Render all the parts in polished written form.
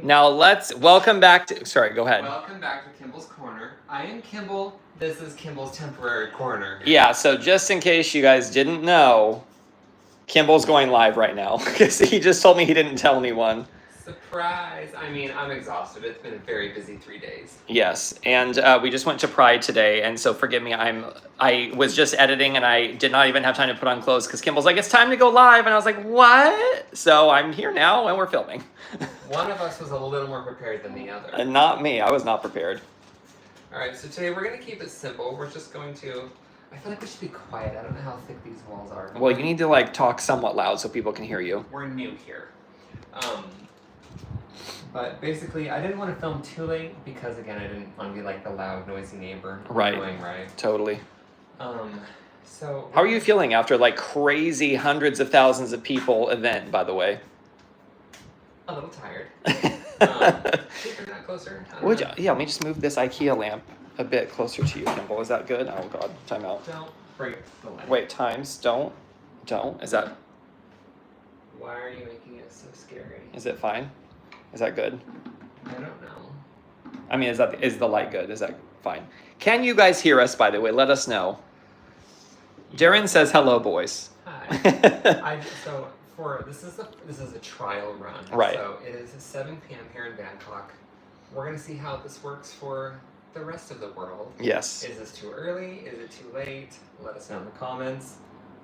now welcome back to. Sorry, go ahead. Welcome back to Kimball's Corner. I am Kimball. This is Kimball's temporary corner. Yeah, so just in case you guys didn't know, Kimball's going live right now because he just told me he didn't tell anyone. Surprise! I mean, I'm exhausted. It's been a very busy 3 days. Yes, and we just went to Pride today, and so forgive me. I was just editing, and I did not even have time to put on clothes because Kimball's like, "It's time to go live," and I was like, "What?" So I'm here now, and we're filming. One of us was a little more prepared than the other. And not me. I was not prepared. All right, so today we're going to keep it simple. We're just going to. I feel like we should be quiet. I don't know how thick these walls are. Well, you need to talk somewhat loud so people can hear you. We're new here. But basically, I didn't want to film too late because, again, I didn't want to be like the loud, noisy neighbor. Right. Annoying, right? Totally. So. How are you feeling after crazy hundreds of thousands of people event, by the way? A little tired. Bring that closer. Yeah, let me just move this IKEA lamp a bit closer to you, Kimball. Is that good? Oh, God. Time out. Don't break the lamp. Wait, times. Don't. Is that... Why are you making it so scary? Is it fine? Is that good? I don't know. I mean, is the light good? Is that fine? Can you guys hear us, by the way? Let us know. Darren says hello, boys. Hi. This is a trial run. Right. So it is 7 p.m. here in Bangkok. We're gonna see how this works for the rest of the world. Yes. Is this too early? Is it too late? Let us know in the comments.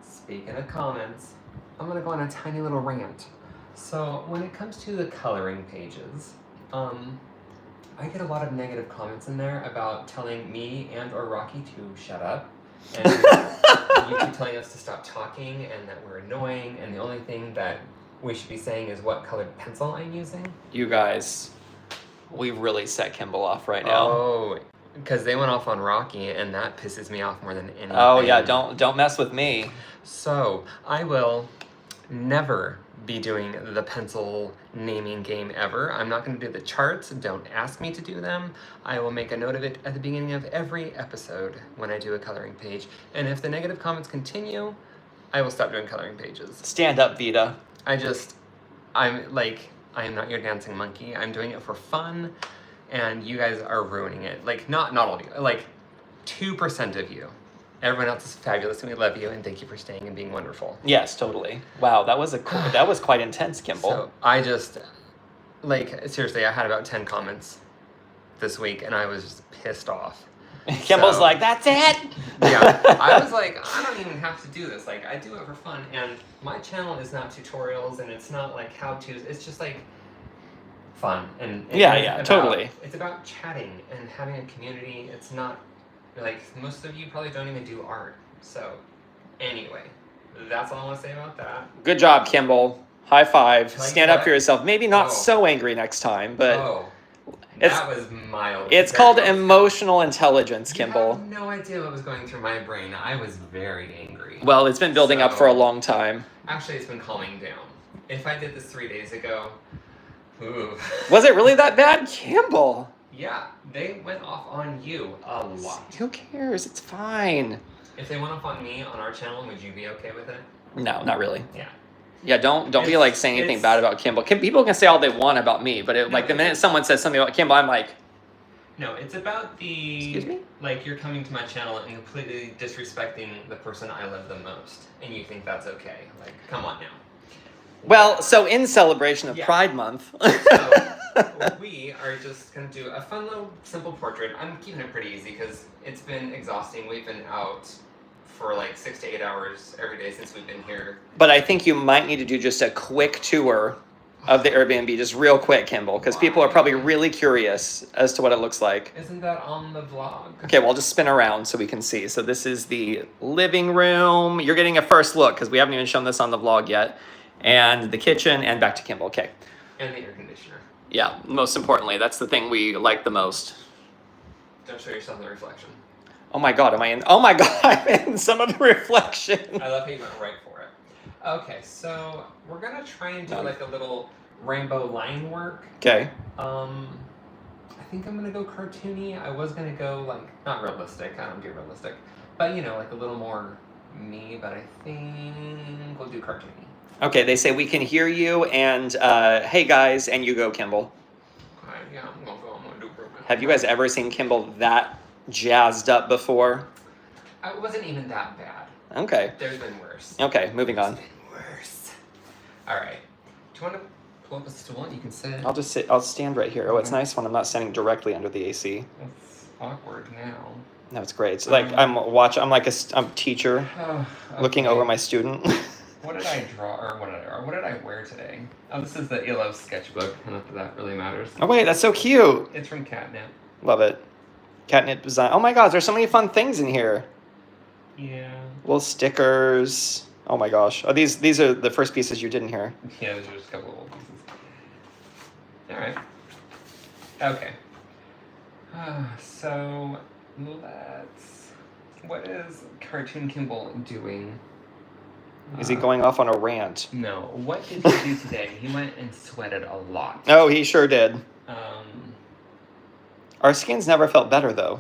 Speaking of comments, I'm gonna go on a tiny little rant. So when it comes to the coloring pages, I get a lot of negative comments in there about telling me and or Rocky to shut up. And you keep telling us to stop talking and that we're annoying and the only thing that we should be saying is what colored pencil I'm using. You guys, we really set Kimball off right now. Oh, because they went off on Rocky and that pisses me off more than anything. Oh yeah, don't mess with me. So I will never be doing the pencil naming game ever. I'm not going to do the charts. Don't ask me to do them. I will make a note of it at the beginning of every episode when I do a coloring page. And if the negative comments continue, I will stop doing coloring pages. Stand up, Vita. I am not your dancing monkey. I'm doing it for fun, and you guys are ruining it. Not all of you. 2% of you. Everyone else is fabulous, and we love you, and thank you for staying and being wonderful. Yes, totally. Wow, that was quite intense, Kimball. So I just, seriously, I had about 10 comments this week, and I was just pissed off. Kimball's like, that's it? Yeah, I was like, I don't even have to do this. I do it for fun, and my channel is not tutorials, and it's not how-tos. It's just fun. And totally. It's about chatting and having a community. It's not most of you probably don't even do art. So anyway, that's all I want to say about that. Good job, Kimball. High five. Stand up for yourself. Maybe not so angry next time, but that was mild. It's called emotional intelligence, Kimball. You have no idea what was going through my brain. I was very angry. Well, it's been building up for a long time. Actually, it's been calming down. If I did this 3 days ago, ooh. Was it really that bad, Kimball? Yeah, they went off on you a lot. Who cares? It's fine. If they went off on me on our channel, would you be okay with it? No, not really. Yeah. Yeah, don't be saying anything bad about Kimball. People can say all they want about me, but the minute someone says something about Kimball, I'm like... No, it's about the... Excuse me? You're coming to my channel and completely disrespecting the person I love the most, and you think that's okay. Come on now. Well, so in celebration of Pride Month... So, we are just going to do a fun little simple portrait. I'm keeping it pretty easy because it's been exhausting. We've been out for 6 to 8 hours every day since we've been here. But I think you might need to do just a quick tour of the Airbnb, just real quick, Kimball, because people are probably really curious as to what it looks like. Isn't that on the vlog? Okay, well, I'll just spin around so we can see. So this is the living room. You're getting a first look because we haven't even shown this on the vlog yet. And the kitchen, and back to Kimball. Okay. And the air conditioner. Yeah, most importantly, that's the thing we like the most. Don't show yourself in the reflection. Oh my God, am I in? Oh my God, I'm in some of the reflection. I love how you went right for it. Okay, so we're gonna try and do a little rainbow line work. Okay. I think I'm gonna go cartoony. I was gonna go not realistic. I don't do realistic, but a little more me. But I think we'll do cartoony. Okay, they say we can hear you, and hey guys, and you go, Kimball. Yeah, I'm gonna do Brooklyn. Have you guys ever seen Kimball that jazzed up before? It wasn't even that bad. Okay. There's been worse. Okay, moving on. There's been worse. All right. Do you want to pull up a stool and you can sit? I'll just sit. I'll stand right here. Oh, it's nice when I'm not standing directly under the AC. It's awkward now. No, it's great. It's like I'm like I'm teacher looking over my student. What did I draw, or what did I wear today? Oh, this is the ELO sketchbook. Not that that really matters. Oh wait, that's so cute. It's from Catnip. Love it. Catnip design. Oh my gosh, there's so many fun things in here. Yeah. Little stickers. Oh my gosh. Oh, these are the first pieces you did in here. Yeah, these are just a couple of old pieces. All right. Okay. So what is Cartoon Kimball doing? Is he going off on a rant? No. What did he do today? He went and sweated a lot. Oh, he sure did. Our skins never felt better though.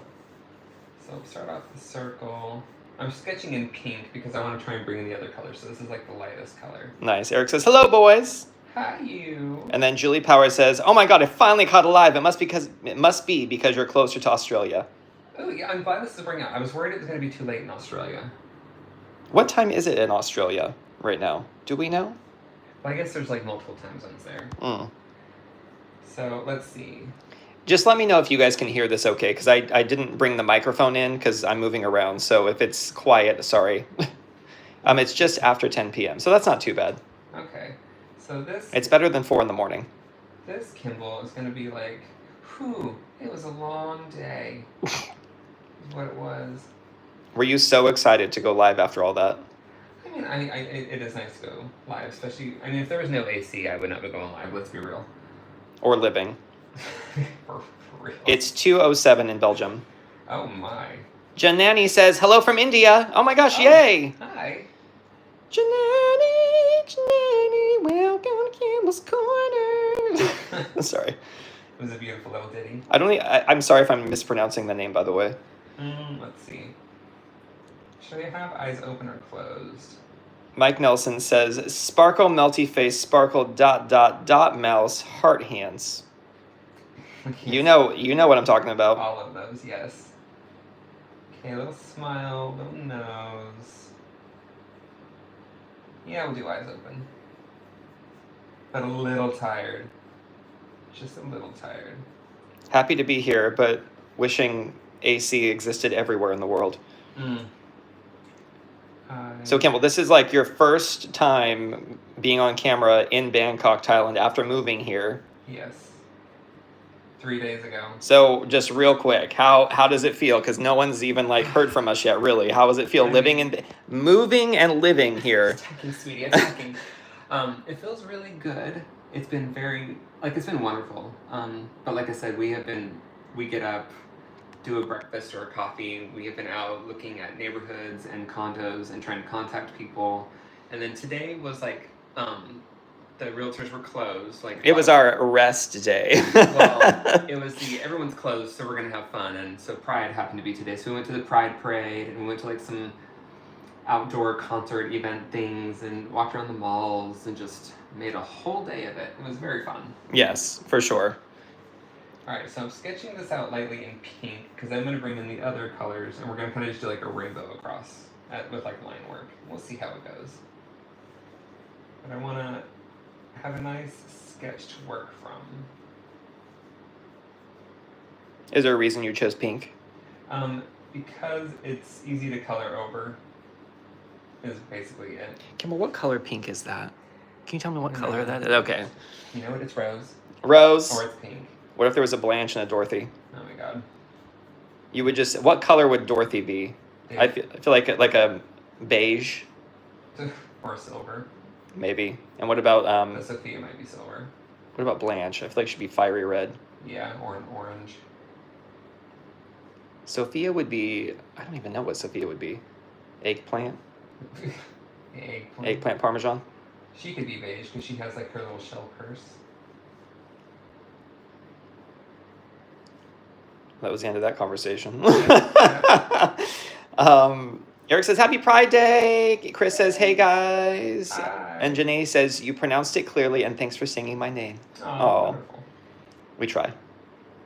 So we'll start off the circle. I'm sketching in pink because I want to try and bring in the other colors. So this is like the lightest color. Nice. Eric says, "Hello, boys." Hi, you. And then Julie Powers says, "Oh my God, I finally caught alive. It must be because you're closer to Australia." Oh yeah, I'm glad this is bringing out. I was worried it was going to be too late in Australia. What time is it in Australia right now? Do we know? Well, I guess there's like multiple time zones there. So let's see. Just let me know if you guys can hear this okay, because I didn't bring the microphone in because I'm moving around. So if it's quiet, sorry. It's just after 10 p.m., so that's not too bad. Okay. So It's better than 4 in the morning. This Kimball is going to be like, whew, it was a long day. Is what it was. Were you so excited to go live after all that? I mean, it is nice to go live, especially, I mean, if there was no AC, I would not be going live, let's be real. Or living. For real. It's 2:07 in Belgium. Oh my. Janani says, "Hello from India." Oh my gosh, yay! Hi. Janani, welcome to Kimball's Corner. Sorry. It was a beautiful little ditty. I'm sorry if I'm mispronouncing the name, by the way. Let's see. Should I have eyes open or closed? Mike Nelson says, "Sparkle, melty face, sparkle, ... mouse, heart hands." You know what I'm talking about. All of those, yes. Okay, little smile, little nose. Yeah, we'll do eyes open. But a little tired. Just a little tired. Happy to be here, but wishing AC existed everywhere in the world. So Kimball, this is like your first time being on camera in Bangkok, Thailand after moving here. Yes. 3 days ago. So just real quick, how does it feel? Because no one's even like heard from us yet, really. How does it feel moving and living here? It's checking, sweetie. It's checking. It feels really good. It's been it's been wonderful. But like I said, we get up, do a breakfast or a coffee. We have been out looking at neighborhoods and condos and trying to contact people. And then today was like, the realtors were closed. Like it was our rest day. Well, it was everyone's closed, so we're gonna have fun. And so Pride happened to be today. So we went to the Pride Parade and we went to like some outdoor concert event things and walked around the malls and just made a whole day of it. It was very fun. Yes, for sure. All right, so I'm sketching this out lightly in pink because I'm going to bring in the other colors and we're going to kind of just do like a rainbow across with like line work. We'll see how it goes. But I want to have a nice sketch to work from. Is there a reason you chose pink? Because it's easy to color over is basically it. Kimball, what color pink is that? Can you tell me what color that is? Okay. You know what? It's rose. Rose. Or it's pink. What if there was a Blanche and a Dorothy? Oh my god. You would just... What color would Dorothy be? I feel like a beige. Or silver. Maybe. And what about... The Sophia might be silver. What about Blanche? I feel like she'd be fiery red. Yeah, or an orange. Sophia would be... I don't even know what Sophia would be. Eggplant? Eggplant Parmesan? She could be beige because she has like her little shell purse. That was the end of that conversation. Eric says, "Happy Pride Day." Chris says, "Hey guys." Hi. And Janae says, "You pronounced it clearly and thanks for singing my name." Oh, wonderful. We try.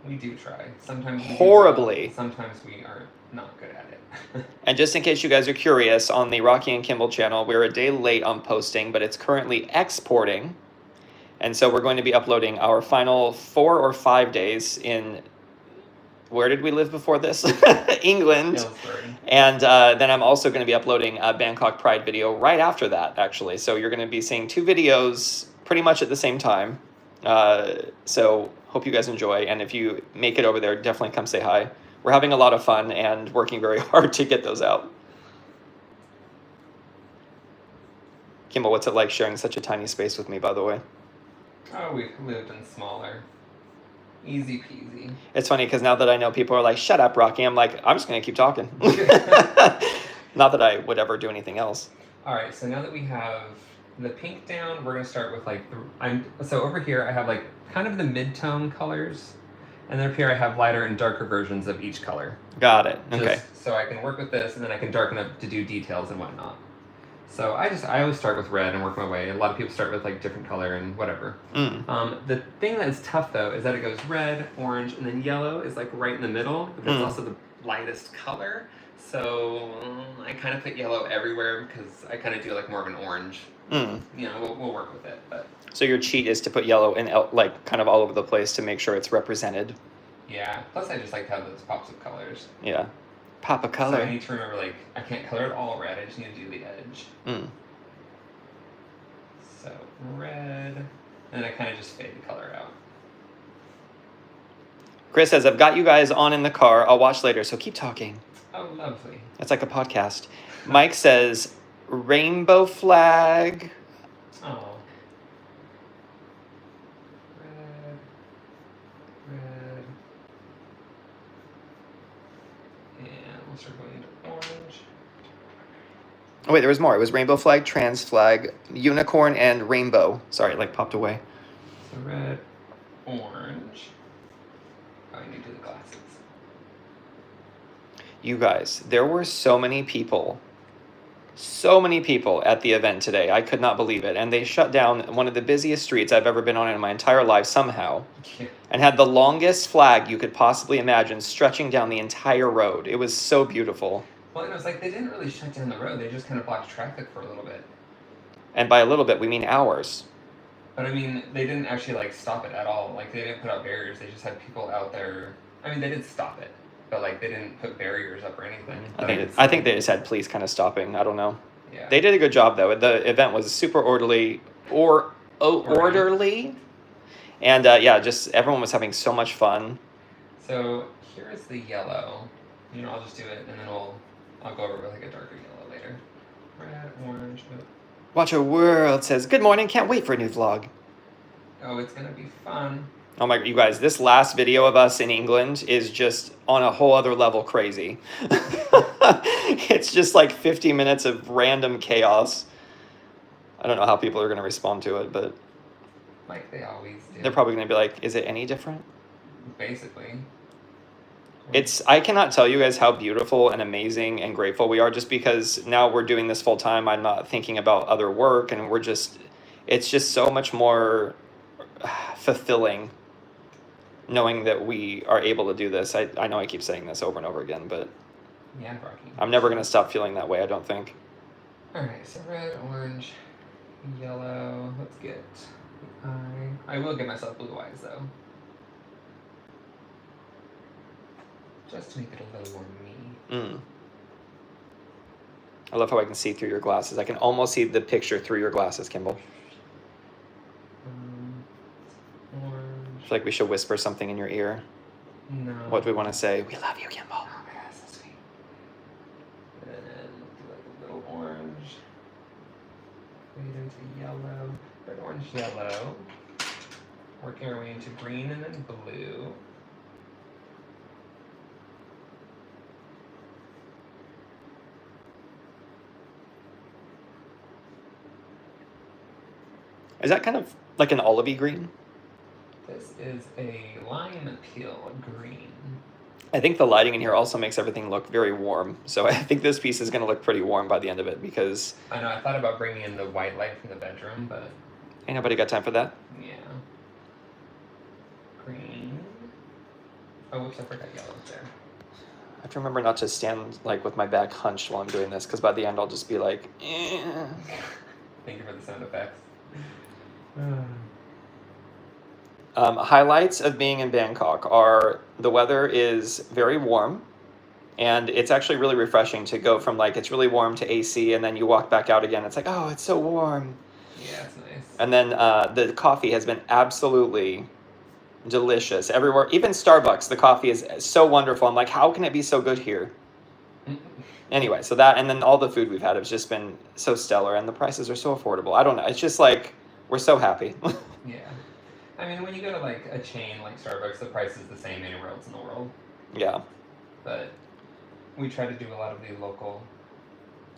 We do try. Sometimes we do horribly. well, sometimes we are not good at it. And just in case you guys are curious, on the Rocky and Kimball channel, we're a day late on posting, but it's currently exporting. And so we're going to be uploading our final 4 or 5 days in, where did we live before this? England. Hillsbury. And then I'm also going to be uploading a Bangkok Pride video right after that, actually. So you're going to be seeing 2 videos pretty much at the same time. So hope you guys enjoy. And if you make it over there, definitely come say hi. We're having a lot of fun and working very hard to get those out. Kimball, what's it like sharing such a tiny space with me, by the way? Oh, we've lived in smaller. Easy peasy. It's funny because now that I know people are like, shut up, Rocky, I'm like, I'm just going to keep talking. Not that I would ever do anything else. All right, so now that we have the pink down, we're going to start with like, so over here I have like kind of the mid-tone colors. And then up here I have lighter and darker versions of each color. Got it. Okay. Just so I can work with this and then I can darken up to do details and whatnot. So I always start with red and work my way. A lot of people start with like different color and whatever. The thing that is tough though is that it goes red, orange, and then yellow is like right in the middle. But it's also the lightest color. So I kind of put yellow everywhere because I kind of do like more of an orange. You know, we'll work with it. But so your cheat is to put yellow in like kind of all over the place to make sure it's represented. Yeah. Plus I just like to have those pops of colors. Yeah. Pop a color. So I need to remember, like, I can't color it all red. I just need to do the edge. So red, and then I kind of just fade the color out. Chris says, I've got you guys on in the car. I'll watch later, so keep talking. Oh, lovely. It's like a podcast. Mike says, rainbow flag. Oh. Start going into orange. Oh wait, there was more. It was rainbow flag, trans flag, unicorn, and rainbow. Sorry, it like popped away. So red, orange. Oh, I need to do the glasses. You guys, there were so many people at the event today. I could not believe it. And they shut down one of the busiest streets I've ever been on in my entire life somehow. And had the longest flag you could possibly imagine stretching down the entire road. It was so beautiful. Well, it was like they didn't really shut down the road. They just kind of blocked traffic for a little bit. And by a little bit, we mean hours. But I mean, they didn't actually like stop it at all. Like they didn't put out barriers. They just had people out there. I mean, they did stop it, but like they didn't put barriers up or anything. I think they just had police kind of stopping. I don't know. Yeah. They did a good job though. The event was super orderly orderly. And yeah, just everyone was having so much fun. So here is the yellow. You know, I'll just do it, and then I'll go over with like a darker yellow later. Red, orange. Watch a World says, good morning, can't wait for a new vlog. Oh, it's gonna be fun. Oh my, you guys, this last video of us in England is just on a whole other level crazy. It's just like 50 minutes of random chaos. I don't know how people are going to respond to it, but like they always do. They're probably going to be like, is it any different? Basically. I cannot tell you guys how beautiful and amazing and grateful we are, just because now we're doing this full time. I'm not thinking about other work, and it's just so much more fulfilling knowing that we are able to do this. I know I keep saying this over and over again, but yeah, Rocky. I'm never going to stop feeling that way, I don't think. All right, so red, orange, yellow. Let's get the eye. I will give myself blue eyes though, just to make it a little more me. I love how I can see through your glasses. I can almost see the picture through your glasses, Kimball. Orange. I feel like we should whisper something in your ear. No. What do we want to say? We love you, Kimball. Oh my God, so sweet. And then do like a little orange. Fade into yellow. Red, orange, yellow. Working our way into green and then blue. Is that kind of like an olivey green? This is a lime peel green. I think the lighting in here also makes everything look very warm. So I think this piece is going to look pretty warm by the end of it, because... I know, I thought about bringing in the white light from the bedroom, but... Ain't nobody got time for that. Yeah. Green. Oh, whoops, I forgot yellow there. I have to remember not to stand like with my back hunched while I'm doing this, because by the end I'll just be like, eh. Thank you for the sound effects. Highlights of being in Bangkok are the weather is very warm, and it's actually really refreshing to go from like it's really warm to AC, and then you walk back out again. It's like, oh, it's so warm. Yeah, it's nice. And then the coffee has been absolutely delicious everywhere. Even Starbucks, the coffee is so wonderful. I'm like, how can it be so good here? Anyway, so that, and then all the food we've had has just been so stellar, and the prices are so affordable. I don't know. It's just like, we're so happy. Yeah. I mean, when you go to like a chain like Starbucks, the price is the same anywhere else in the world. Yeah. But we try to do a lot of the local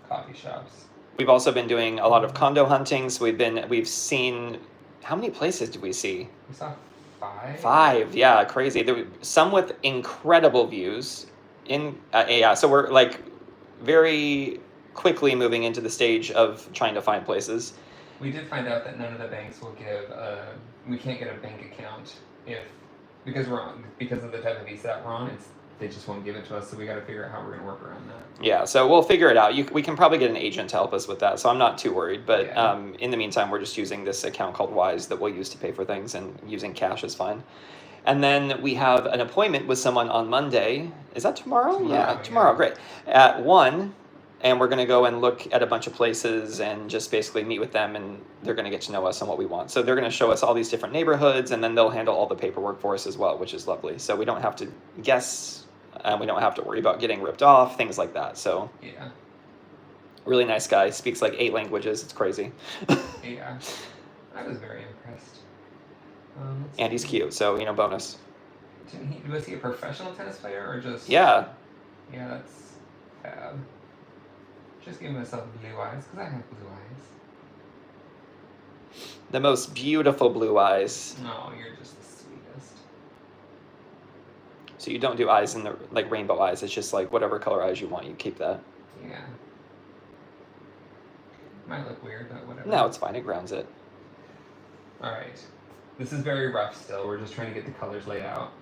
coffee shops. We've also been doing a lot of condo hunting. So we've seen, how many places did we see? We saw 5. 5, yeah, crazy. There were some with incredible views. Yeah, so we're like very quickly moving into the stage of trying to find places. We did find out that none of the banks will give. We can't get a bank account because of the type of visa that we're on. They just won't give it to us. So we got to figure out how we're going to work around that. Yeah, so we'll figure it out. We can probably get an agent to help us with that. So I'm not too worried. But Yeah. In the meantime, we're just using this account called Wise that we'll use to pay for things, and using cash is fine. And then we have an appointment with someone on Monday. Is that tomorrow? Yeah, tomorrow. Great. At 1. And we're going to go and look at a bunch of places and just basically meet with them, and they're going to get to know us and what we want. So they're going to show us all these different neighborhoods, and then they'll handle all the paperwork for us as well, which is lovely. So we don't have to guess, and we don't have to worry about getting ripped off, things like that. So Yeah. really nice guy, speaks like 8 languages. It's crazy. Yeah. I was very impressed. And he's cute, so, bonus. Was he a professional tennis player or just? Yeah. Yeah, that's fab. Just give myself blue eyes, because I have blue eyes. The most beautiful blue eyes. No, you're just the sweetest. So you don't do eyes in the, like, rainbow eyes. It's just like whatever color eyes you want, you keep that. Yeah. Might look weird, but whatever. No, it's fine. It grounds it. Alright. This is very rough still. We're just trying to get the colors laid out.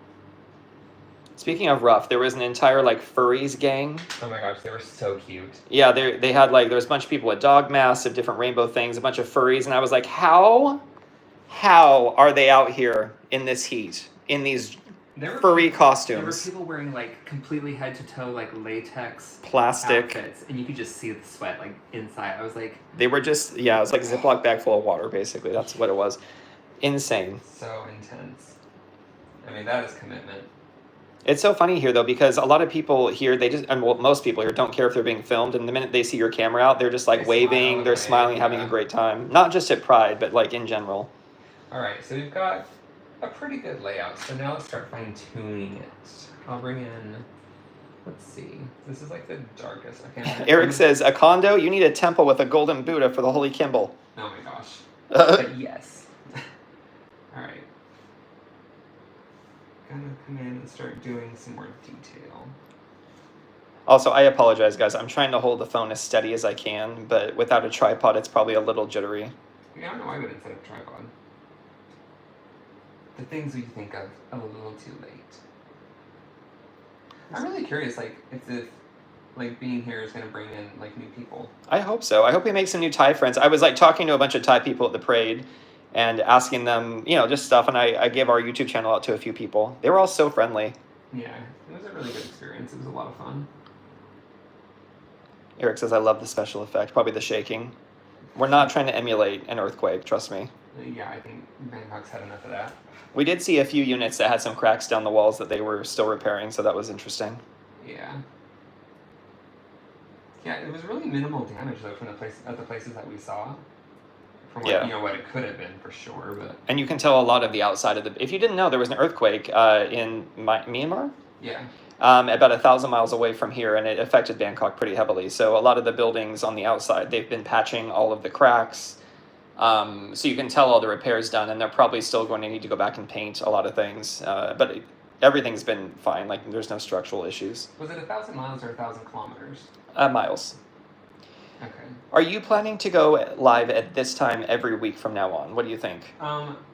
Speaking of rough, there was an entire, like, furries gang. Oh my gosh, they were so cute. Yeah, they had, like, there was a bunch of people with dog masks of different rainbow things, a bunch of furries, and I was like, how are they out here in this heat, in these furry costumes? There were people wearing, like, completely head to toe, like, latex plastic outfits, and you could just see the sweat, like, inside. I was like... They were just, yeah, it was like a Ziploc bag full of water, basically. That's what it was. Insane. So intense. I mean, that is commitment. It's so funny here, though, because a lot of people here, most people here don't care if they're being filmed, and the minute they see your camera out, they're just, like, They waving, smile, they're smiling, having a great time. Not just at Pride, but, like, in general. Alright, so we've got a pretty good layout, so now let's start fine-tuning it. I'll bring in... Let's see. This is, like, the darkest. Eric says, a condo? You need a temple with a golden Buddha for the Holy Kimball. Oh my gosh. But yes. Alright. Gonna come in and start doing some more detail. Also, I apologize, guys. I'm trying to hold the phone as steady as I can, but without a tripod, it's probably a little jittery. Yeah, I don't know why we didn't set up a tripod. The things we think of a little too late. I'm really curious, like, if being here is going to bring in, like, new people. I hope so. I hope we make some new Thai friends. I was, like, talking to a bunch of Thai people at the parade and asking them, just stuff, and I gave our YouTube channel out to a few people. They were all so friendly. Yeah, it was a really good experience. It was a lot of fun. Eric says, I love the special effect, probably the shaking. We're not trying to emulate an earthquake, trust me. Yeah, I think Bangkok's had enough of that. We did see a few units that had some cracks down the walls that they were still repairing, so that was interesting. Yeah. Yeah, it was really minimal damage, though, from the places that we saw. From what, what it could have been, for sure, but... And you can tell a lot of the outside of the... If you didn't know, there was an earthquake in Myanmar? Yeah. About 1,000 miles away from here, and it affected Bangkok pretty heavily. So a lot of the buildings on the outside, they've been patching all of the cracks. So you can tell all the repairs done, and they're probably still going to need to go back and paint a lot of things. But everything's been fine. Like, there's no structural issues. Was it 1,000 miles or 1,000 kilometers? Miles. Okay. Are you planning to go live at this time every week from now on? What do you think?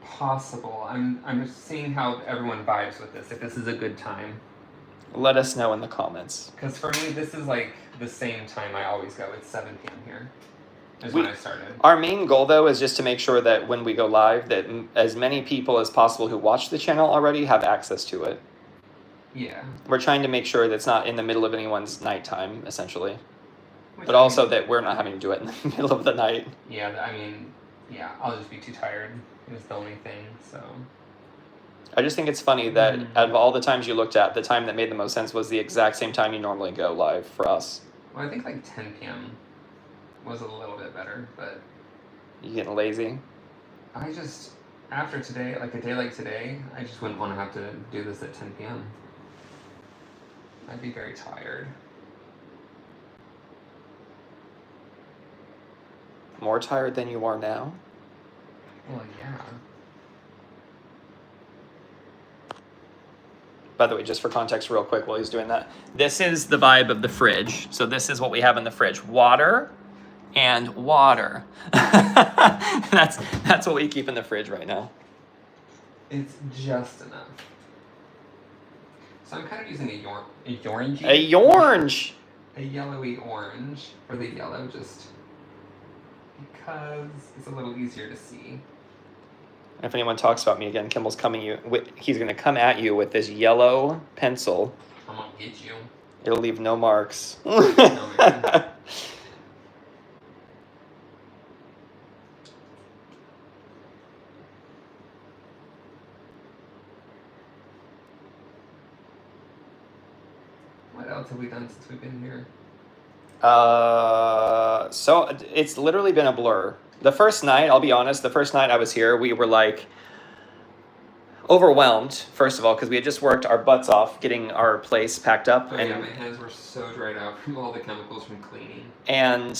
Possible. I'm just seeing how everyone vibes with this. If this is a good time. Let us know in the comments. Because for me, this is like the same time I always go. It's 7 p.m. here. Is when I started. Our main goal, though, is just to make sure that when we go live, that as many people as possible who watch the channel already have access to it. Yeah. We're trying to make sure that it's not in the middle of anyone's nighttime, essentially. Which, But also that we're not having to do it in the middle of the night. Yeah, I mean, yeah, I'll just be too tired. Is the only thing, so. I just think it's funny that out of all the times you looked at, the time that made the most sense was the exact same time you normally go live for us. Well, I think like 10 p.m. was a little bit better, but. You getting lazy? I just, after today, like a day like today, I just wouldn't want to have to do this at 10 p.m. I'd be very tired. More tired than you are now? Well, yeah. By the way, just for context real quick while he's doing that, this is the vibe of the fridge. So this is what we have in the fridge. Water and water. That's what we keep in the fridge right now. It's just enough. So I'm kind of using a orange. A orange! A yellowy orange. Or the yellow, just because it's a little easier to see. If anyone talks about me again, Kimball's he's going to come at you with this yellow pencil. I'm going to get you. It'll leave no marks. No, what else have we done since we've been here? So it's literally been a blur. The first night, I'll be honest, the first night I was here, we were like overwhelmed, first of all, because we had just worked our butts off getting our place packed up. Oh, yeah, my hands were so dried out from all the chemicals from cleaning. And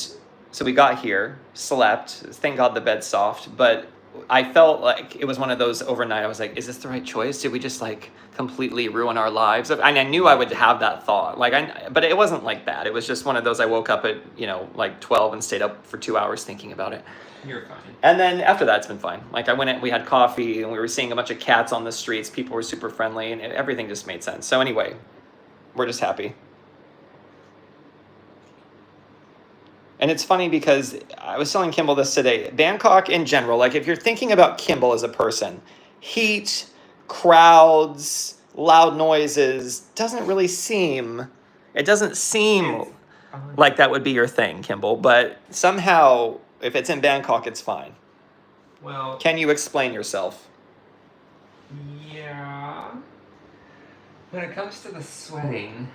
so we got here, slept, thank God the bed's soft, but I felt like it was one of those overnight, I was like, is this the right choice? Did we just like completely ruin our lives? And I knew I would have that thought, but it wasn't like that. It was just one of those, I woke up at, like 12 and stayed up for 2 hours thinking about it. You're fine. And then after that, it's been fine. Like I went in, we had coffee, and we were seeing a bunch of cats on the streets. People were super friendly, and everything just made sense. So anyway, we're just happy. And it's funny because I was telling Kimball this today. Bangkok in general, like if you're thinking about Kimball as a person, heat, crowds, loud noises, doesn't seem like that would be your thing, Kimball. But somehow, if it's in Bangkok, it's fine. Well, can you explain yourself? Yeah. When it comes to the sweating,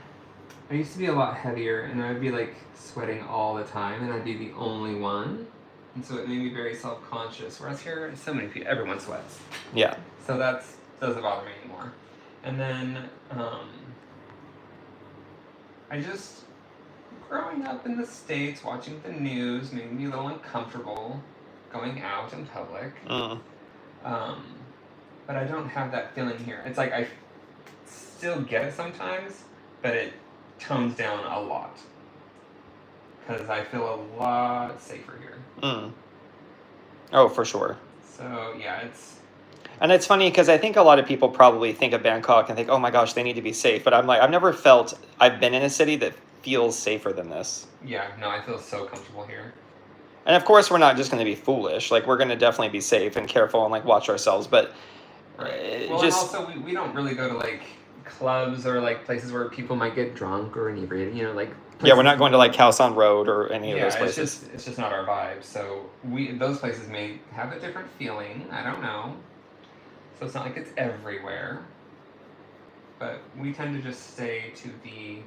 I used to be a lot heavier, and I'd be like sweating all the time, and I'd be the only one, and so it made me very self-conscious. Whereas here, so many people, everyone sweats. Yeah. So that doesn't bother me anymore. And then I just, growing up in the States, watching the news made me a little uncomfortable going out in public. But I don't have that feeling here. It's like I still get it sometimes, but it tones down a lot. Because I feel a lot safer here. Oh, for sure. So, yeah, it's... And it's funny because I think a lot of people probably think of Bangkok and think, oh my gosh, they need to be safe. But I'm like, I've never felt, I've been in a city that feels safer than this. Yeah, no, I feel so comfortable here. And of course, we're not just going to be foolish. Like, we're going to definitely be safe and careful and, like, watch ourselves. But right. Well, just... and also, we don't really go to, like, clubs or, like, places where people might get drunk or inebriated, you know, like... Yeah, we're not going to, like, House on Road or any of those places. It's just not our vibe. So, those places may have a different feeling. I don't know. So, it's not like it's everywhere. But we tend to just stay to the,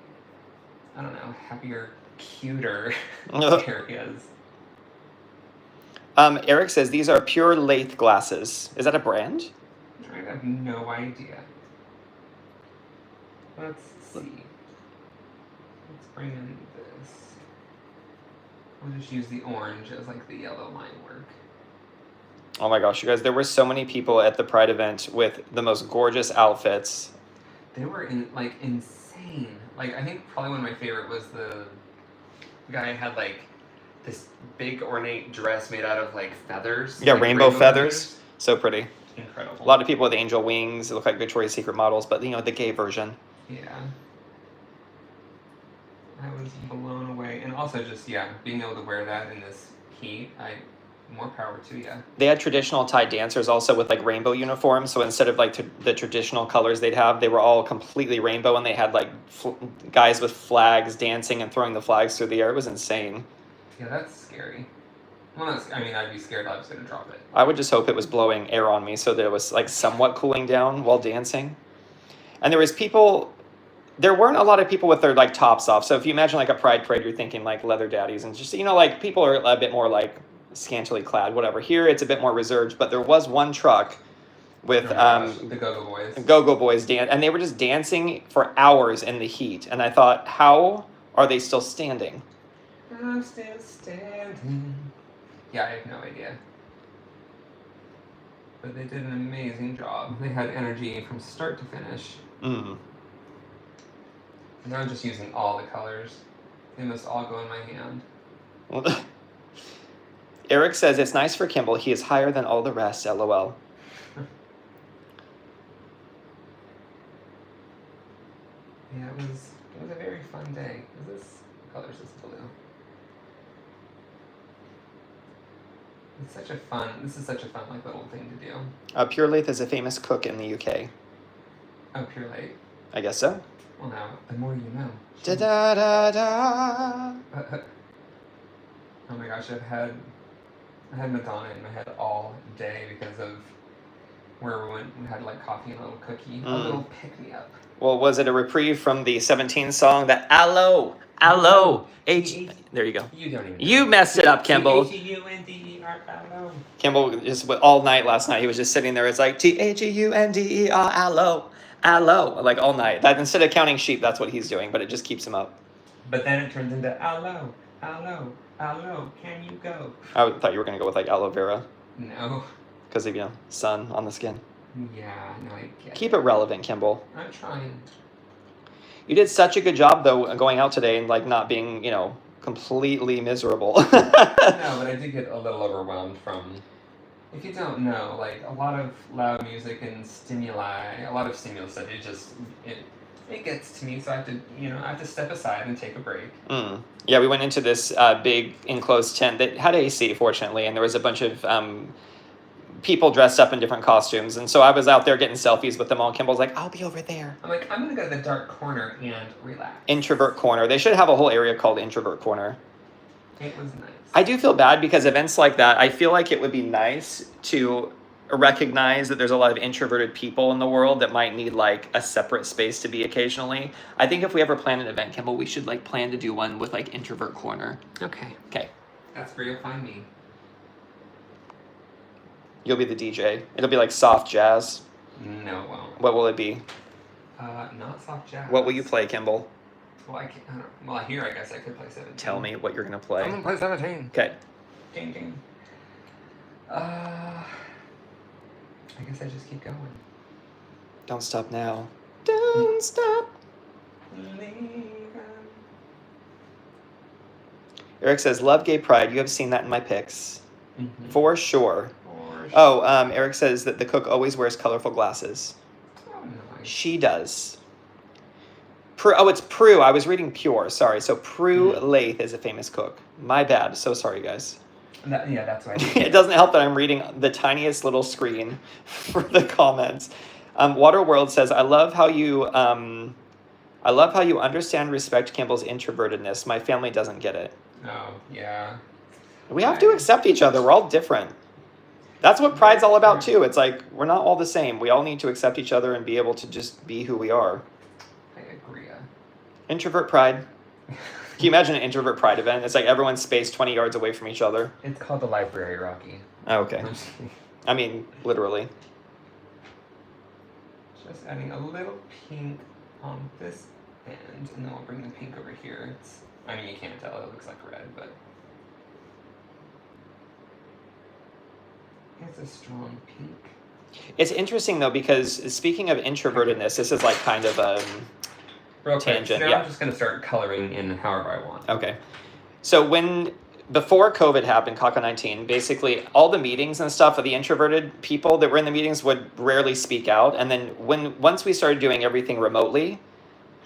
I don't know, happier, cuter areas. Eric says these are pure lathe glasses. Is that a brand? I have no idea. Let's see. Let's bring in this. I'll just use the orange as like the yellow line work. Oh my gosh, you guys, there were so many people at the Pride event with the most gorgeous outfits. They were insane. Like, I think probably one of my favorite was the guy had like this big ornate dress made out of like feathers. Yeah, like rainbow feathers. So pretty. Incredible. A lot of people with angel wings. They look like Victoria's Secret models, but you know, the gay version. Yeah. I was blown away. And also just, yeah, being able to wear that in this heat, more power to you. They had traditional Thai dancers also with like rainbow uniforms. So instead of like the traditional colors they'd have, they were all completely rainbow, and they had like guys with flags dancing and throwing the flags through the air. It was insane. Yeah, that's scary. Well, I mean, I'd be scared I was going to drop it. I would just hope it was blowing air on me so that it was like somewhat cooling down while dancing. And there weren't a lot of people with their like tops off. So if you imagine like a pride parade, you're thinking like leather daddies and just, you know, like people are a bit more like scantily clad, whatever. Here it's a bit more reserved, but there was one truck with the Go-Go Boys. Go-Go Boys and they were just dancing for hours in the heat. And I thought, how are they still standing? I'm still standing. Yeah, I have no idea. But they did an amazing job. They had energy from start to finish. Mm. And I'm just using all the colors. They must all go in my hand. Eric says, it's nice for Kimball. He is higher than all the rest, LOL. Yeah, it was a very fun day. What color is this blue? This is such a fun like little thing to do. Pure Lathe is a famous cook in the UK. Oh, Pure Lathe. I guess so. Well, now the more you know. Da da da da. Oh my gosh, I had Madonna in my head all day because of where we went. We had like coffee and a little cookie, a little pick me up. Well, was it a reprieve from the 17 song that Allo? There you go. You don't even know. You messed it up, Kimball. T-H-E-U-N-D-E-R-Allo. Kimball just all night last night. He was just sitting there. It's like T-H-E-U-N-D-E-R allo, allo, like all night. That instead of counting sheep, that's what he's doing. But it just keeps him up. But then it turns into allo, allo, allo. Can you go? I thought you were gonna go with like aloe vera No. because of sun on the skin. Yeah, no, I get Keep it relevant, Kimball. I'm trying. You did such a good job though going out today and like not being completely miserable. No, but I did get a little overwhelmed from, if you don't know, like a lot of loud music and stimuli, a lot of stimulus that it gets to me, so I have to step aside and take a break. Yeah, we went into this big enclosed tent that had AC, fortunately, and there was a bunch of people dressed up in different costumes, and so I was out there getting selfies with them all. Kimball's like, I'll be over there. I'm like, I'm gonna go to the dark corner and relax. Introvert corner. They should have a whole area called introvert corner. It was nice. I do feel bad because events like that, I feel like it would be nice to recognize that there's a lot of introverted people in the world that might need like a separate space to be occasionally. I think if we ever plan an event, Kimball, we should like plan to do one with like introvert corner. Okay. That's where you'll find me. You'll be the DJ. It'll be like soft jazz. No, it won't. What will it be? Not soft jazz. What will you play, Kimball? Well, I can't. Here I guess I could play 17. Tell me what you're gonna play. I'm gonna play 17. Okay. Ding ding. I guess I just keep going. Don't stop now. Don't stop. Eric says, love gay pride. You have seen that in my pics. Mm-hmm. For sure. Oh, Eric says that the cook always wears colorful glasses. Oh, nice. She does. It's Prue. I was reading Pure. Sorry. So Prue Lathe is a famous cook. My bad. So sorry, guys. That's why. It doesn't help that I'm reading the tiniest little screen for the comments. Waterworld says, I love how you understand, respect Kimball's introvertedness. My family doesn't get it. Oh, yeah. We have to accept each other. We're all different. That's what pride's all about too. It's like we're not all the same. We all need to accept each other and be able to just be who we are. I agree. Introvert pride. Can you imagine an introvert pride event? It's like everyone's spaced 20 yards away from each other. It's called the library, Rocky. Oh, okay. I mean, literally. Just adding a little pink on this end, and then we'll bring the pink over here. You can't tell. It looks like red, but it's a strong pink. It's interesting though because speaking of introvertedness, this is like kind of a Real quick, tangent. so now Yeah. I'm just going to start coloring in however I want. Okay. So when before COVID happened, Kaka-19, basically all the meetings and stuff of the introverted people that were in the meetings would rarely speak out. And then once we started doing everything remotely,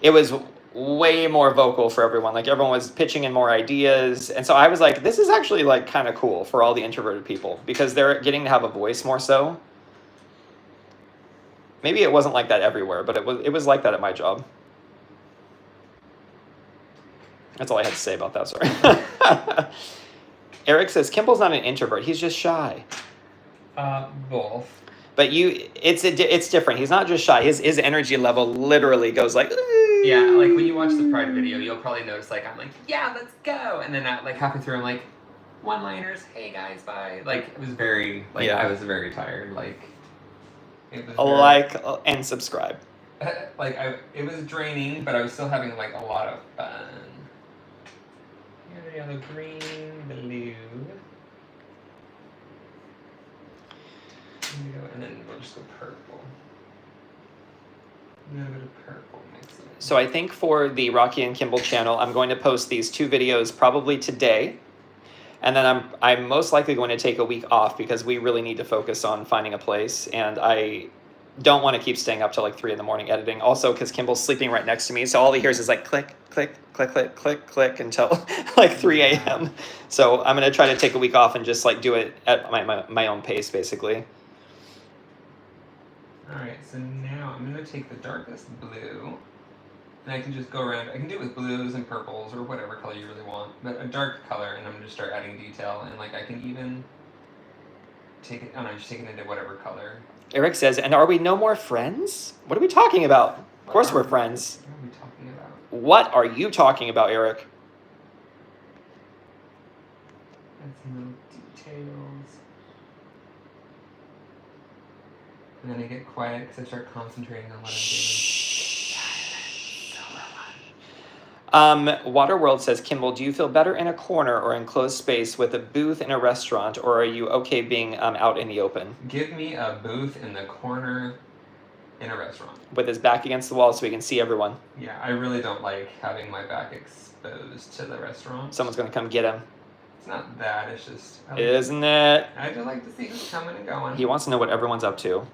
it was way more vocal for everyone. Like everyone was pitching in more ideas. And so I was like, this is actually like kind of cool for all the introverted people because they're getting to have a voice more so. Maybe it wasn't like that everywhere, but it was like that at my job. That's all I had to say about that, sorry. Eric says, Kimball's not an introvert, he's just shy. Both. But it's different. He's not just shy. His energy level literally goes like. Yeah, like when you watch the Pride video, you'll probably notice like I'm like, yeah, let's go, and then like halfway through I'm like, one-liners, hey guys, bye. Like it was very like I was very tired. Like it was like and subscribe. Like it was draining, but I was still having like a lot of fun. Here the yellow, green, blue. And then we'll just go purple. And then a bit of purple mix it. So I think for the Rocky and Kimball channel, I'm going to post these 2 videos probably today. And then I'm most likely going to take a week off because we really need to focus on finding a place. And I don't want to keep staying up till like 3 a.m. editing. Also, because Kimball's sleeping right next to me. So all he hears is like click, click, click, click, click, click until like 3 a.m. So I'm going to try to take a week off and just like do it at my own pace, basically. Alright, so now I'm going to take the darkest blue, and I can just go around, I can do it with blues and purples or whatever color you really want, but a dark color, and I'm going to start adding detail, and like I can even take it, I'm just taking it into whatever color. Eric says, and are we no more friends? What are we talking about? Of course we're friends. What are we talking about? What are you talking about, Eric? Add some little details. And then I get quiet because I start concentrating on what I'm doing. Waterworld says, Kimball, do you feel better in a corner or enclosed space with a booth in a restaurant, or are you okay being out in the open? Give me a booth in the corner in a restaurant. With his back against the wall so we can see everyone. Yeah, I really don't like having my back exposed to the restaurant. Someone's going to come get him. It's not that, it's just... Isn't it? I just like to see who's coming and going. He wants to know what everyone's up to.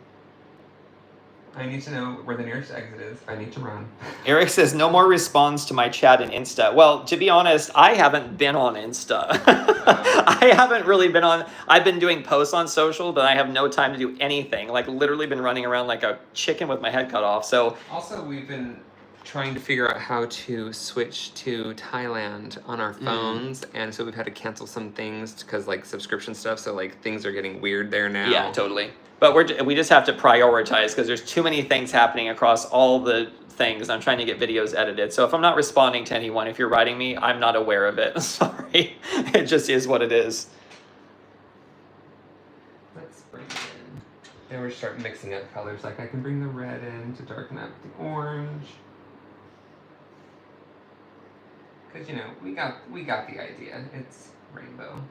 I need to know where the nearest exit is. I need to run. Eric says, no more response to my chat and Insta. Well, to be honest, I haven't been on Insta. I haven't really been on... I've been doing posts on social, but I have no time to do anything. Like, literally been running around like a chicken with my head cut off, so... Also, we've been trying to figure out how to switch to Thailand on our phones, and so we've had to cancel some things because, like, subscription stuff, so, like, things are getting weird there now. Yeah, totally. But we just have to prioritize because there's too many things happening across all the things. I'm trying to get videos edited. So if I'm not responding to anyone, if you're writing me, I'm not aware of it. Sorry. It just is what it is. Let's bring it in. And we're starting mixing up colors. Like I can bring the red in to darken up the orange. Because, you know, we got the idea. It's rainbow.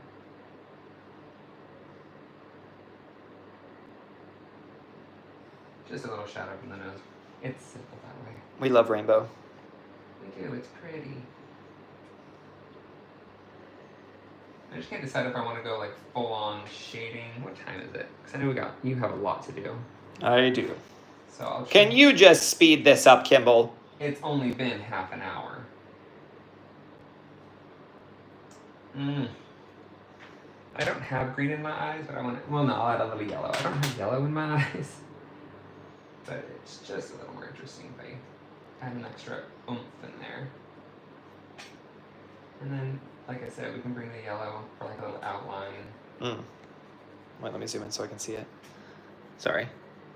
Just a little shadow from the nose. It's simple that way. We love rainbow. We do, it's pretty. I just can't decide if I want to go like full on shading. What time is it? Because I know you have a lot to do. I do. So I'll Can you just speed this up, Kimball? It's only been half an hour. I don't have green in my eyes, but I want to... Well, no, I'll add a little yellow. I don't have yellow in my eyes. But it's just a little more interesting if I add an extra oomph in there. And then, like I said, we can bring the yellow for like a little outline. Wait, let me zoom in so I can see it. Sorry.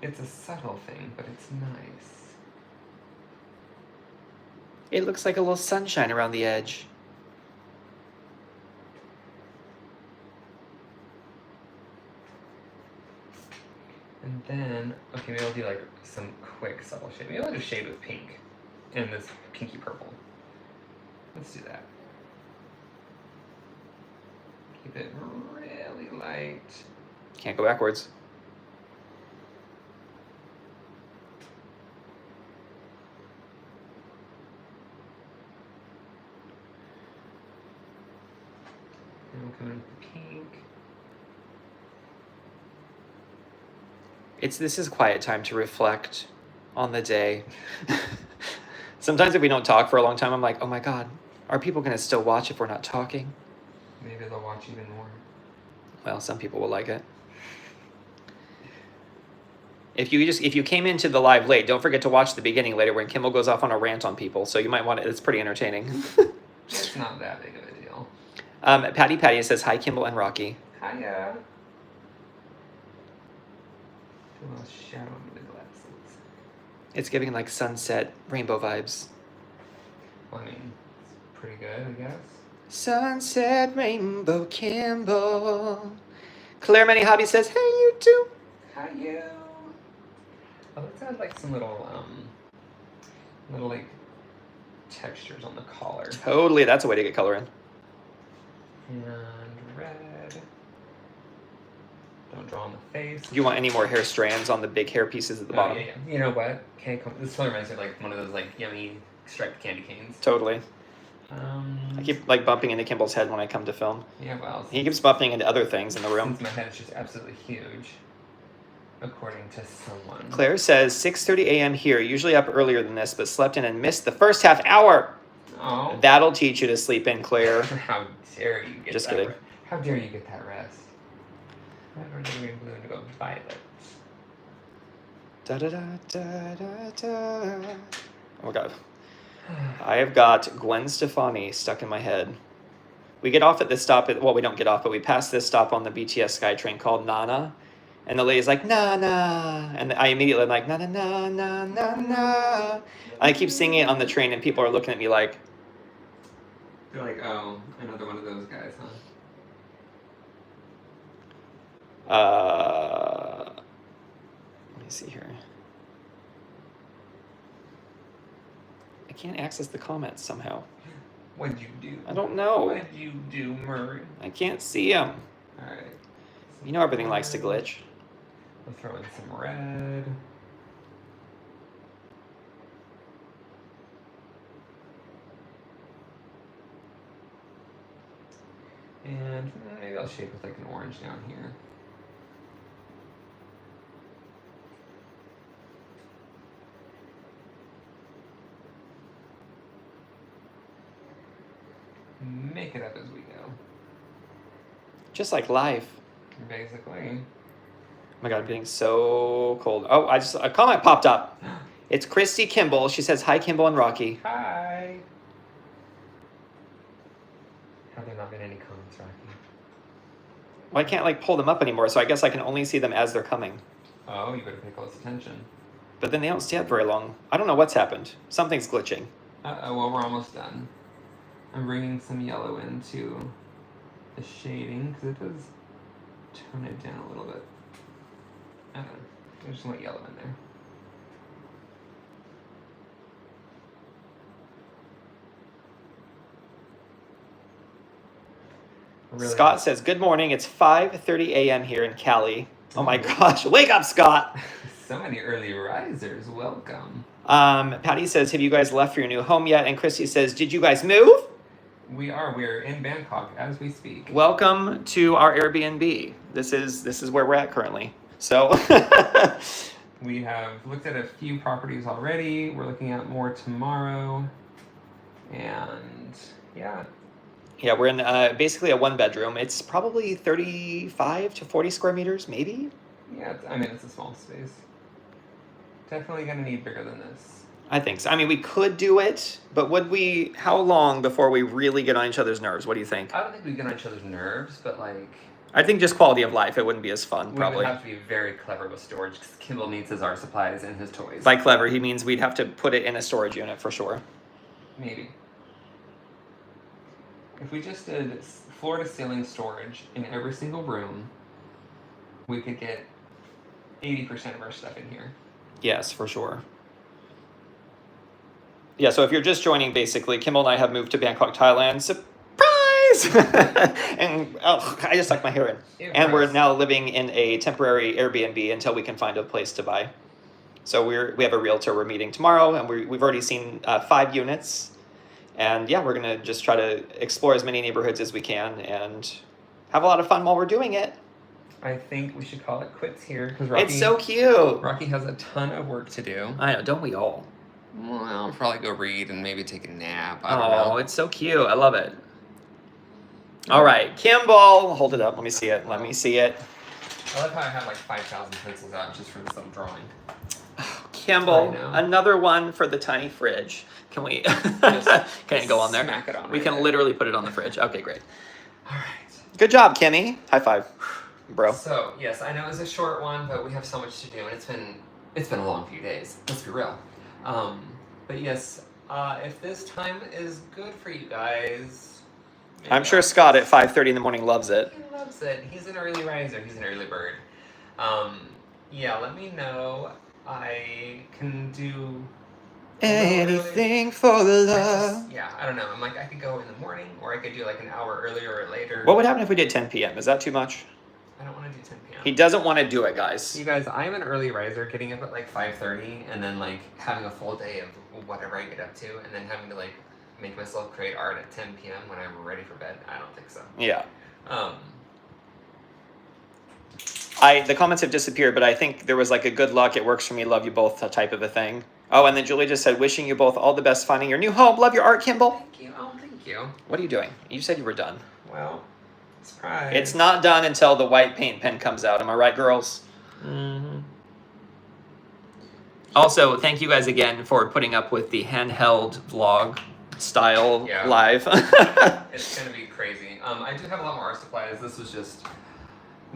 It's a subtle thing, but it's nice. It looks like a little sunshine around the edge. And then, okay, maybe I'll do like some quick subtle shade. Maybe I'll just shade with pink and this pinky purple. Let's do that. Keep it really light. Can't go backwards. coming in for pink. This is quiet time to reflect on the day. Sometimes if we don't talk for a long time, I'm like, oh my God, are people going to still watch if we're not talking? Maybe they'll watch even more. Well, some people will like it. If you came into the live late, don't forget to watch the beginning later when Kimball goes off on a rant on people. So you might want it. It's pretty entertaining. It's not that big of a deal. Patty says, hi, Kimball and Rocky. Hiya. A little shadow under the glasses. It's giving like sunset rainbow vibes. Well, I mean, it's pretty good, I guess. Sunset rainbow Kimball. Claire Many Hobby says, hey, you too. Hiya. Oh, let's add like some little like textures on the collar. Totally, that's a way to get color in. And red. Don't draw on the face. Do you want any more hair strands on the big hair pieces at the bottom? Yeah. You know what? This color reminds me of like one of those like yummy striped candy canes. Totally. I keep like bumping into Kimball's head when I come to film. Yeah, well. He keeps bumping into other things in the room. Since my head is just absolutely huge, according to someone. Claire says 6:30 a.m. here. Usually up earlier than this, but slept in and missed the first half hour. Oh. That'll teach you to sleep in, Claire. How dare you get Just that kidding. How dare you get that rest? Red, orange, green, blue, and go violet. Da da da da da da. Oh my God. I have got Gwen Stefani stuck in my head. We get off at this stop. We don't get off, but we pass this stop on the BTS SkyTrain called Nana. And the lady's like, na na. And I immediately am like, na na na na na na. I keep singing it on the train, and people are looking at me like. They're like, oh, another one of those guys, huh? Let me see here. I can't access the comments somehow. What'd you do? I don't know. What'd you do, Murray? I can't see them. Alright. You know everything likes to glitch. We'll throw in some red. And maybe I'll shape with like an orange down here. Make it up as we go. Just like life. Basically. Oh my God, I'm getting so cold. Oh, a comment popped up. It's Christy Kimball. She says, hi, Kimball and Rocky. Hi. Have there not been any comments, Rocky? Well, I can't like pull them up anymore, so I guess I can only see them as they're coming. Oh, you better pay close attention. But then they don't stay up very long. I don't know what's happened. Something's glitching. Uh-oh, well, we're almost done. I'm bringing some yellow into the shading, because it does tone it down a little bit. I don't know. I just want yellow in there. Really Scott says, good morning. It's 5:30 a.m. here in Cali. Oh my gosh. Wake up, Scott. So many early risers. Welcome. Patty says, have you guys left for your new home yet? And Christy says, did you guys move? We are. We're in Bangkok as we speak. Welcome to our Airbnb. This is where we're at currently. So we have looked at a few properties already. We're looking at more tomorrow. And yeah. Yeah, we're in basically a one bedroom. It's probably 35 to 40 square meters, maybe? Yeah, it's a small space. Definitely gonna need bigger than this. I think so. I mean, we could do it, but how long before we really get on each other's nerves? What do you think? I don't think we get on each other's nerves, but like... I think just quality of life, it wouldn't be as fun, probably. We would have to be very clever with storage, because Kimball needs his art supplies and his toys. By clever, he means we'd have to put it in a storage unit for sure. Maybe. If we just did floor-to-ceiling storage in every single room, we could get 80% of our stuff in here. Yes, for sure. Yeah, so if you're just joining, basically, Kimball and I have moved to Bangkok, Thailand. Surprise! And I just sucked my hair in. And we're now living in a temporary Airbnb until we can find a place to buy. So we have a realtor we're meeting tomorrow, and we've already seen 5 units. And yeah, we're going to just try to explore as many neighborhoods as we can and have a lot of fun while we're doing it. I think we should call it quits here because Rocky. It's so cute. Rocky has a ton of work to do. I know, don't we all? Well, I'll probably go read and maybe take a nap. I don't know. Oh, it's so cute. I love it. All right, Kimball, hold it up. Let me see it. Let me see it. I love how I have like 5,000 pencils out just for this little drawing. Kimball, another one for the tiny fridge. Can we? Can it go on there? Smack it on. We right can there. literally put it on the fridge. Okay, great. All right. Good job, Kimmy. High five, bro. So yes, I know it's a short one, but we have so much to do, and it's been a long few days. Let's be real. But yes, if this time is good for you guys, I'm sure Scott at 5:30 in the morning loves it. He loves it. He's an early riser. He's an early bird. Yeah, let me know. I can do anything for love. Yeah, I don't know. I'm like, I could go in the morning, or I could do like an hour earlier or later. What would happen if we did 10 p.m.? Is that too much? I don't want to do 10 p.m. He doesn't want to do it, guys. You guys, I'm an early riser, getting up at like 5:30, and then like having a full day of whatever I get up to, and then having to like make myself create art at 10 p.m. when I'm ready for bed. I don't think so. Yeah. The comments have disappeared, but I think there was like a good luck, it works for me, love you both type of a thing. Oh, and then Julie just said, wishing you both all the best finding your new home. Love your art, Kimball. Thank you. Oh, thank you. What are you doing? You said you were done. Well, surprise. It's not done until the white paint pen comes out. Am I right, girls? Mm-hmm. Also, thank you guys again for putting up with the handheld vlog style live. It's going to be crazy. I do have a lot more art supplies. This was just...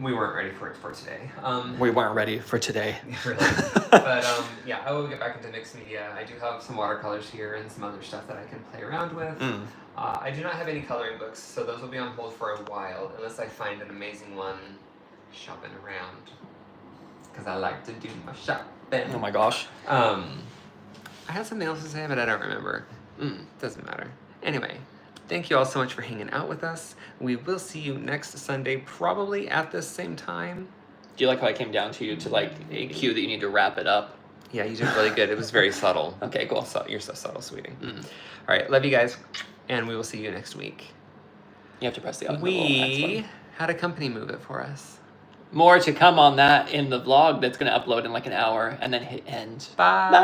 We weren't ready for it for today. We weren't ready for today. Really. But yeah, I will get back into mixed media. I do have some watercolors here and some other stuff that I can play around with. I do not have any coloring books, so those will be on hold for a while, unless I find an amazing one shopping around. Because I like to do my shopping. Oh my gosh. I had something else to say, but I don't remember. Doesn't matter. Anyway. Thank you all so much for hanging out with us. We will see you next Sunday, probably at the same time. Do you like how I came down to you to like a cue that you need to wrap it up? Yeah, you did really good. It was very subtle. Okay, cool. So, you're so subtle, sweetie. All right, love you guys, and we will see you next week. You have to press the audio. We had a company move it for us. More to come on that in the vlog that's going to upload in like an hour, and then hit end. Bye. Bye.